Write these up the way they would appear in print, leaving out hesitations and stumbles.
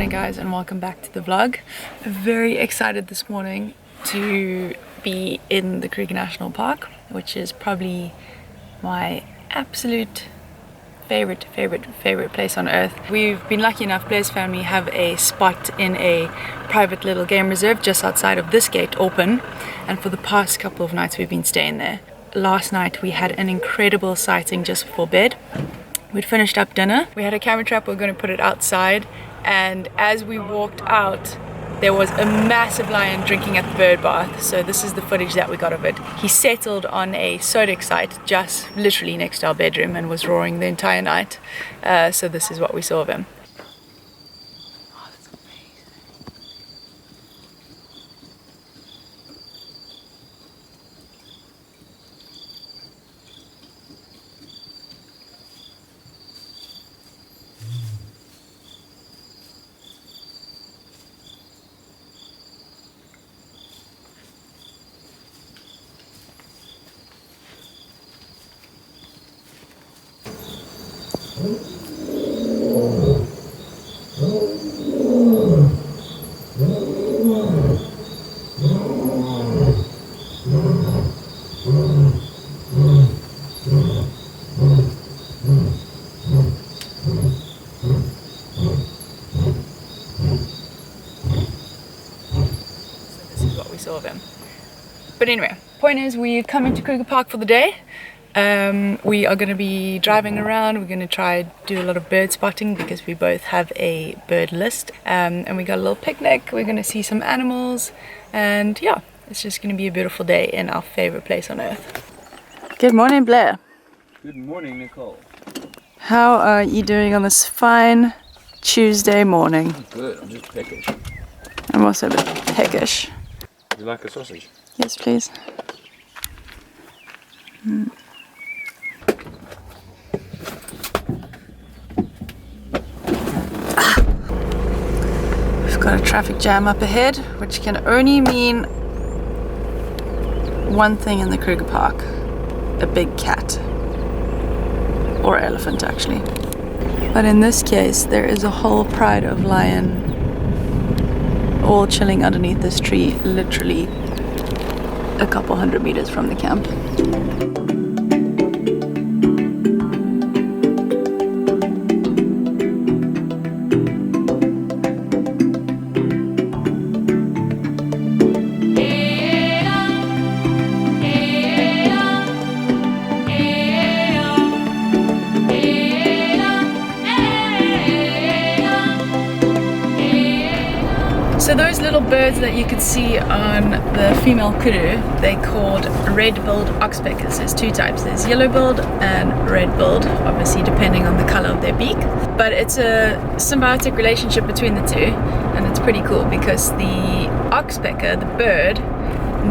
morning guys, and welcome back to the vlog. Very excited this morning to be in the Kruger National Park, which is probably my absolute favorite place on earth. We've been lucky enough, Blair's family have a spot in a private little game reserve just outside of this gate open, and for the past couple of nights we've been staying there. Last night we had an incredible sighting just before bed. We'd finished up dinner, we had a camera trap, we were going to put it outside, and as we walked out there was a massive lion drinking at the bird bath. So this is the footage that we got of it. He settled on a Sodic site just literally next to our bedroom and was roaring the entire night. So this is what we saw of him. Of him. But anyway, point is we've come into Kruger Park for the day. We are going to be driving around. We're going to try do a lot of bird spotting because we both have a bird list, and we got a little picnic. We're going to see some animals, and yeah, it's just going to be a beautiful day in our favorite place on earth. Good morning, Blair. Good morning, Nicole. How are you doing on this fine Tuesday morning? I'm good. I'm just peckish. I'm also a bit peckish. You like a sausage? Yes, please. We've got a traffic jam up ahead, which can only mean one thing in the Kruger Park: a big cat. Or elephant, actually. But in this case, there is a whole pride of lion all chilling underneath this tree, literally a couple hundred meters from the camp. So those little birds that you could see on the female kudu, they're called red-billed oxpeckers. There's two types. There's yellow-billed and red-billed, obviously depending on the color of their beak. But it's a symbiotic relationship between the two, and it's pretty cool because the oxpecker, the bird,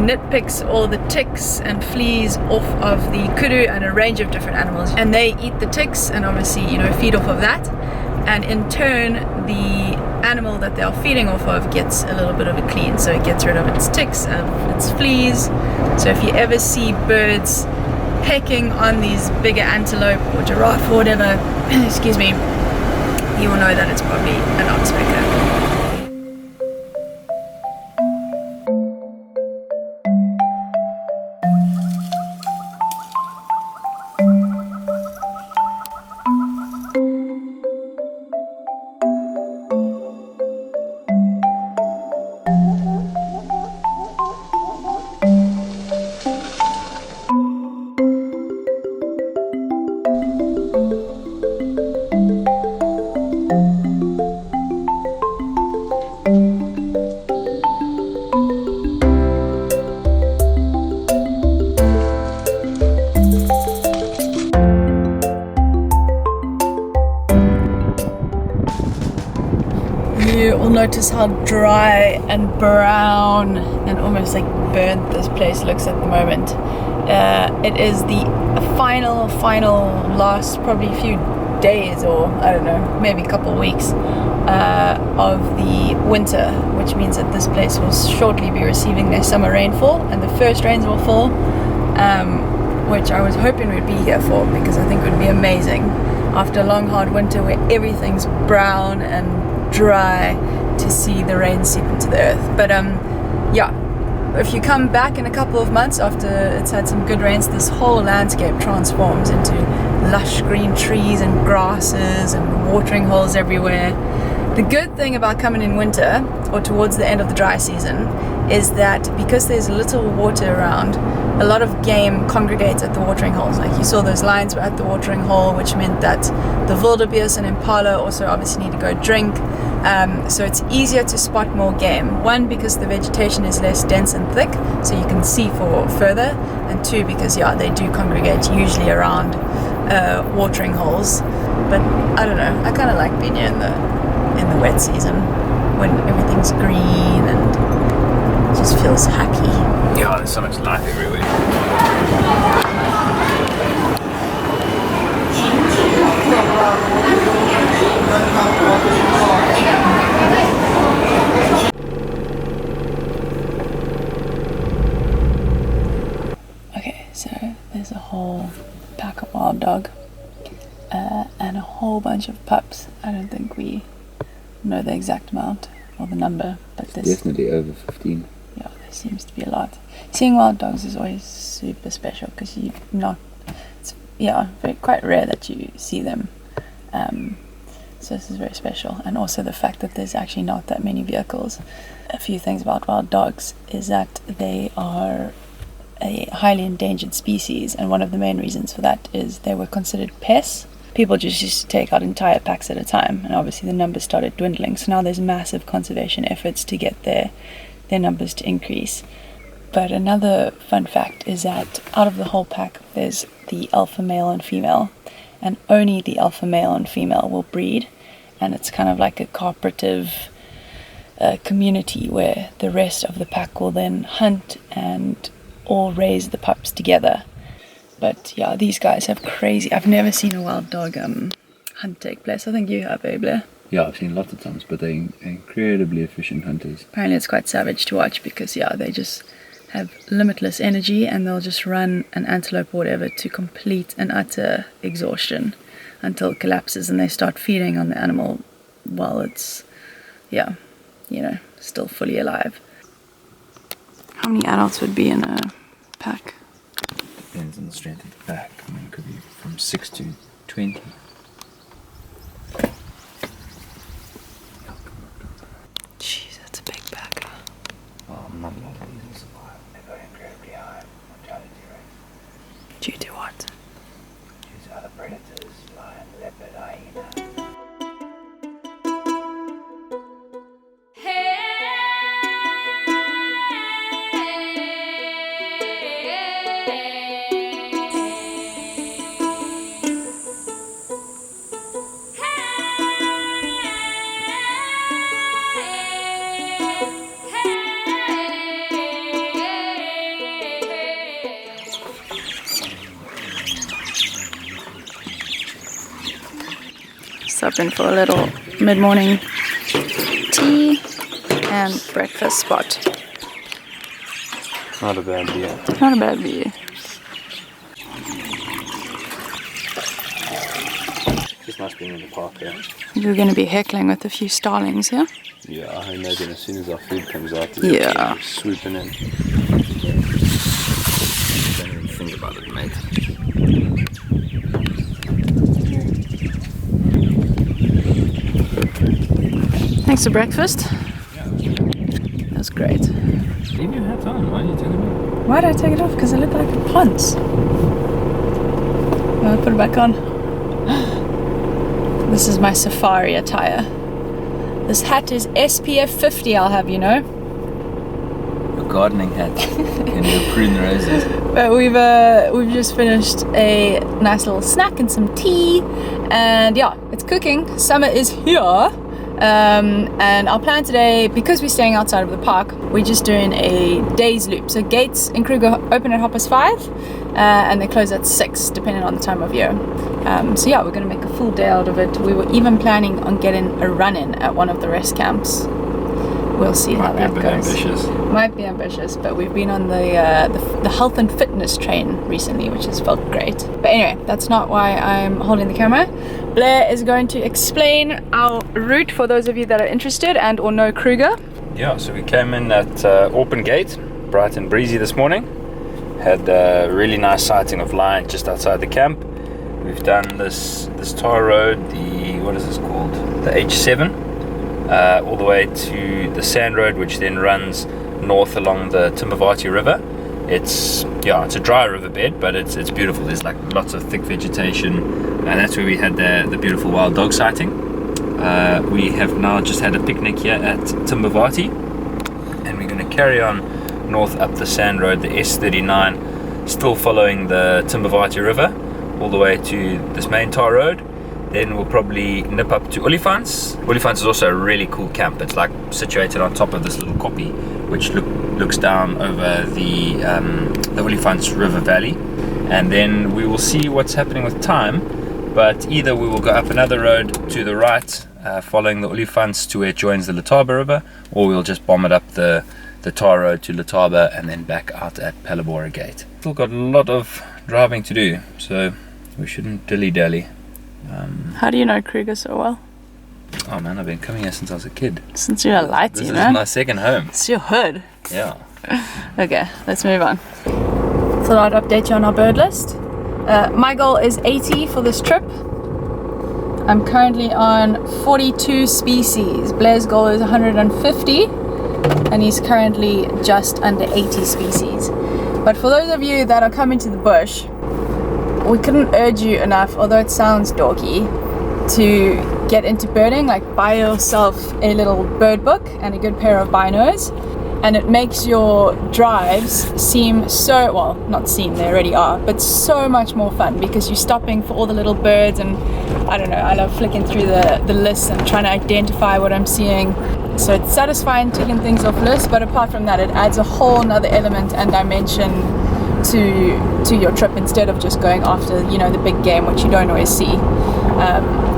nitpicks all the ticks and fleas off of the kudu and a range of different animals, and they eat the ticks and obviously, you know, feed off of that, and in turn the animal that they are feeding off of gets a little bit of a clean, so it gets rid of its ticks and its fleas. So if you ever see birds pecking on these bigger antelope or giraffe or whatever, excuse me, you will know that it's probably an oxpecker. You will notice how dry and brown and almost like burnt this place looks at the moment. It is the final last probably few days, or I don't know, maybe a couple of weeks of the winter, which means that this place will shortly be receiving their summer rainfall, and the first rains will fall, which I was hoping we'd be here for, because I think it would be amazing after a long hard winter where everything's brown and dry to see the rain seep into the earth. But yeah, if you come back in a couple of months after it's had some good rains, this whole landscape transforms into lush green trees and grasses and watering holes everywhere. The good thing about coming in winter or towards the end of the dry season is that because there's little water around, a lot of game congregates at the watering holes. Like you saw, those lions were at the watering hole, which meant that the wildebeest and impala also obviously need to go drink. So it's easier to spot more game. One, because the vegetation is less dense and thick, so you can see for further, and two, because they do congregate usually around watering holes. But I don't know, I kind of like being here in the wet season when everything's green and it just feels happy. Yeah, there's so much life everywhere. Okay, so there's a whole pack of wild dog and a whole bunch of pups. I don't think we know the exact amount or the number, but there's Definitely over 15. Yeah, there seems to be a lot. Seeing wild dogs is always super special because it's quite rare that you see them. So this is very special, and also the fact that there's actually not that many vehicles. A few things about wild dogs is that they are a highly endangered species, and one of the main reasons for that is they were considered pests. People just used to take out entire packs at a time, and obviously the numbers started dwindling, so now there's massive conservation efforts to get their numbers to increase. But another fun fact is that out of the whole pack there's the alpha male and female, and only the alpha male and female will breed, and it's kind of like a cooperative community where the rest of the pack will then hunt and all raise the pups together. But yeah, these guys have crazy. I've never seen a wild dog hunt take place. I think you have, Blair. Yeah, I've seen lots of times, but they're incredibly efficient hunters. Apparently it's quite savage to watch because they just have limitless energy, and they'll just run an antelope or whatever to complete and utter exhaustion until it collapses, and they start feeding on the animal while it's still fully alive. How many adults would be in a pack? Depends on the strength of the pack. I mean, it could be from 6 to 20. Jeez, that's a big pack. Well, not a lot of these will survive. They've got incredibly high mortality rates. Due to what? Due to other predators, lion, leopard, hyena. Stopping for a little mid-morning tea and breakfast spot. Not a bad view. Not a bad view. Just nice being in the park here. We're going to be heckling with a few starlings, yeah? Yeah, I imagine as soon as our food comes out, Yeah. swooping in. Don't even think about it, mate. Thanks for breakfast. Yeah. That's great. Leave your hat on, why are you taking it off? Why did I take it off? Because I look like a ponce. I'll put it back on. This is my safari attire. This hat is SPF 50, I'll have you know. Your gardening hat. Can you prune the roses? But we've just finished a nice little snack and some tea, and yeah, it's cooking. Summer is here. And our plan today, because we're staying outside of the park, we're just doing a day's loop. So gates in Kruger open at 5:30 and they close at 6 depending on the time of year. So yeah, we're going to make a full day out of it. We were even planning on getting a run-in at one of the rest camps. We'll see how that goes. Might be ambitious, but we've been on the health and fitness train recently, which has felt great. But anyway, that's not why I'm holding the camera. Blair is going to explain our route for those of you that are interested and or know Kruger. Yeah, so we came in at Open Gate, bright and breezy this morning. Had a really nice sighting of lion just outside the camp. We've done this tar road, what is this called? The H7, all the way to the sand road, which then runs north along the Timbavati River. It's a dry riverbed, but it's beautiful. There's like lots of thick vegetation, and that's where we had the beautiful wild dog sighting. We have now just had a picnic here at Timbavati, and we're going to carry on north up the sand road, the S39, still following the Timbavati River all the way to this main tar road. Then we'll probably nip up to Olifants. Olifants is also a really cool camp. It's like situated on top of this little koppie, which looks down over the Olifants River Valley. And then we will see what's happening with time, but either we will go up another road to the right, following the Olifants to where it joins the Letaba River, or we'll just bomb it up the tar road to Letaba and then back out at Palabora Gate. Still got a lot of driving to do, so we shouldn't dilly-dally. How do you know Kruger so well? Oh man, I've been coming here since I was a kid. Since you were lighty, This man. is my second home. It's your hood. Yeah. Okay, let's move on. So I'd update you on our bird list. My goal is 80 for this trip. I'm currently on 42 species. Blair's goal is 150, and he's currently just under 80 species. But for those of you that are coming to the bush, we couldn't urge you enough, although it sounds dorky, to get into birding. Like, buy yourself a little bird book and a good pair of binos, and it makes your drives seem so, well, not seem, they already are, but so much more fun, because you're stopping for all the little birds. And I don't know, I love flicking through the lists and trying to identify what I'm seeing. So it's satisfying ticking things off lists, but apart from that, it adds a whole nother element and dimension to your trip, instead of just going after, you know, the big game, which you don't always see.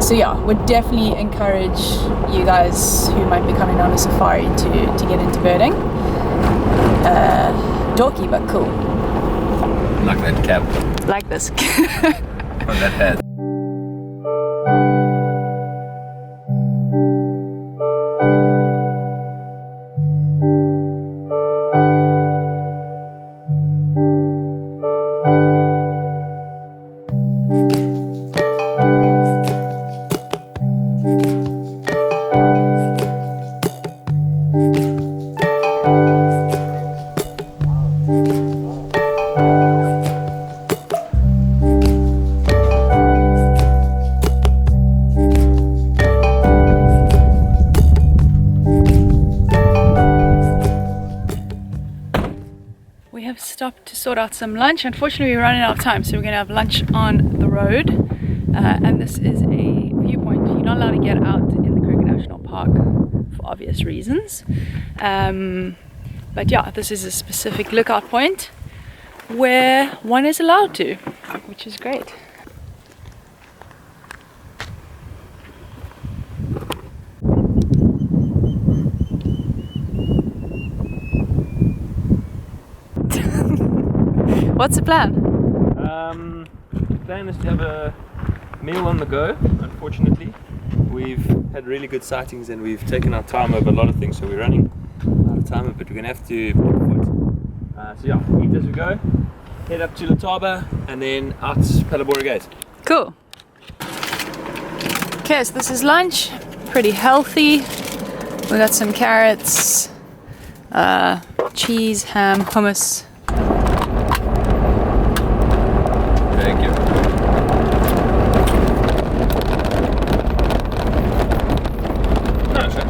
So yeah, would definitely encourage you guys who might be coming on a safari to get into birding. Dorky but cool. Like that cap Like this. on that hat. Stopped to sort out some lunch. Unfortunately, we're running out of time, so we're going to have lunch on the road. And this is a viewpoint. You're not allowed to get out in the Kruger National Park for obvious reasons. But yeah, this is a specific lookout point where one is allowed to, which is great. What's the plan? The plan is to have a meal on the go. Unfortunately, we've had really good sightings and we've taken our time over a lot of things, so we're running out of time, but we're going to have to put foot. So yeah, eat as we go, head up to Letaba and then out Palabora Gate. Cool. Okay, so this is lunch. Pretty healthy. We got some carrots, cheese, ham, hummus. Thank you. No, sure.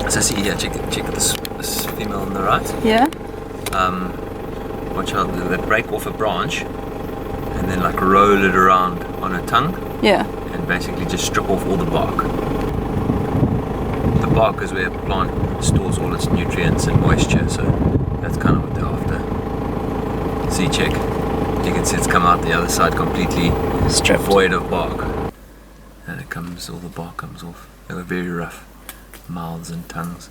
So see here, check this female on the right. Yeah? Watch out, they break off a branch and then like roll it around on her tongue. Yeah. And basically just strip off all the bark. The bark is where a plant stores all its nutrients and moisture, so that's kind of what they're after. See, check. You can see it's come out the other side completely Stripped. void of bark. And all the bark comes off. They were very rough mouths and tongues.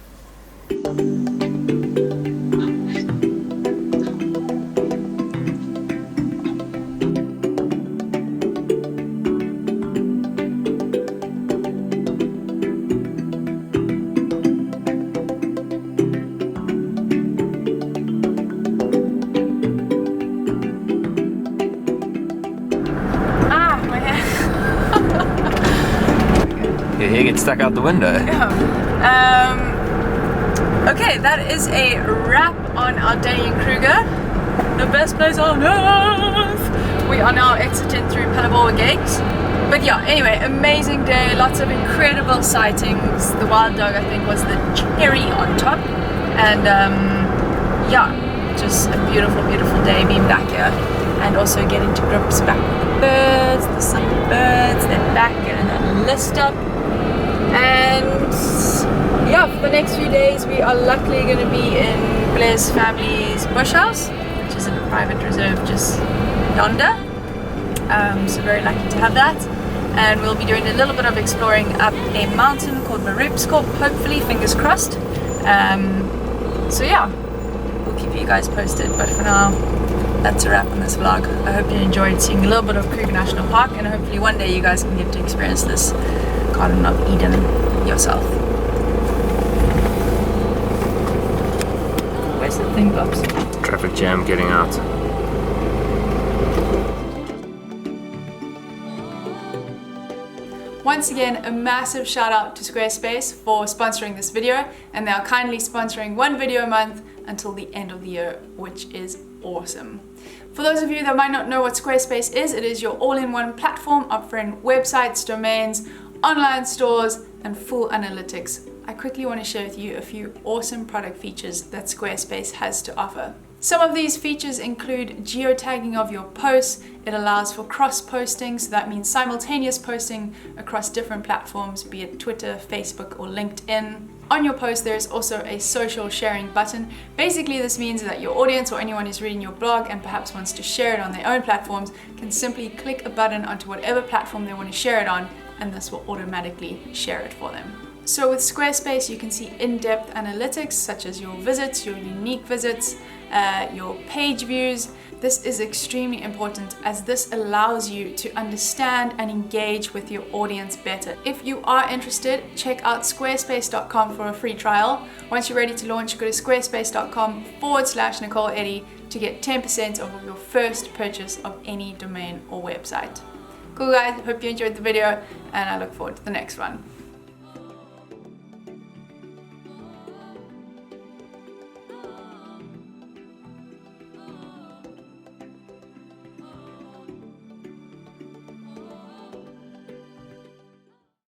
Your hair gets stuck out the window. Yeah. Okay, that is a wrap on our day in Kruger, the best place on earth. We are now exiting through Palaboa Gate. But yeah, anyway, amazing day, lots of incredible sightings. The wild dog, I think, was the cherry on top. And yeah, just a beautiful, beautiful day being back here. And also getting to grips back with the birds, the sunbirds, they're back, getting that list up. And yeah, for the next few days we are luckily going to be in Blair's family's bush house, which is in a private reserve just yonder. So very lucky to have that. And we'll be doing a little bit of exploring up a mountain called Marupskop, hopefully, fingers crossed. So yeah, we'll keep you guys posted, but for now, that's a wrap on this vlog. I hope you enjoyed seeing a little bit of Kruger National Park, and hopefully one day you guys can get to experience this Garden of Eden yourself. Where's the thing, Bobs? Traffic jam getting out. Once again, a massive shout out to Squarespace for sponsoring this video, and they are kindly sponsoring one video a month until the end of the year, which is awesome. For those of you that might not know what Squarespace is, it is your all-in-one platform offering websites, domains, online stores, and full analytics. I quickly want to share with you a few awesome product features that Squarespace has to offer. Some of these features include geotagging of your posts. It allows for cross-posting, so that means simultaneous posting across different platforms, be it Twitter, Facebook, or LinkedIn. On your post, there is also a social sharing button. Basically, this means that your audience or anyone who's reading your blog and perhaps wants to share it on their own platforms can simply click a button onto whatever platform they want to share it on, and this will automatically share it for them. So with Squarespace, you can see in-depth analytics such as your visits, your unique visits, your page views. This is extremely important as this allows you to understand and engage with your audience better. If you are interested, check out squarespace.com for a free trial. Once you're ready to launch, go to squarespace.com/Nicole Eddy to get 10% off of your first purchase of any domain or website. Cool guys, hope you enjoyed the video, and I look forward to the next one.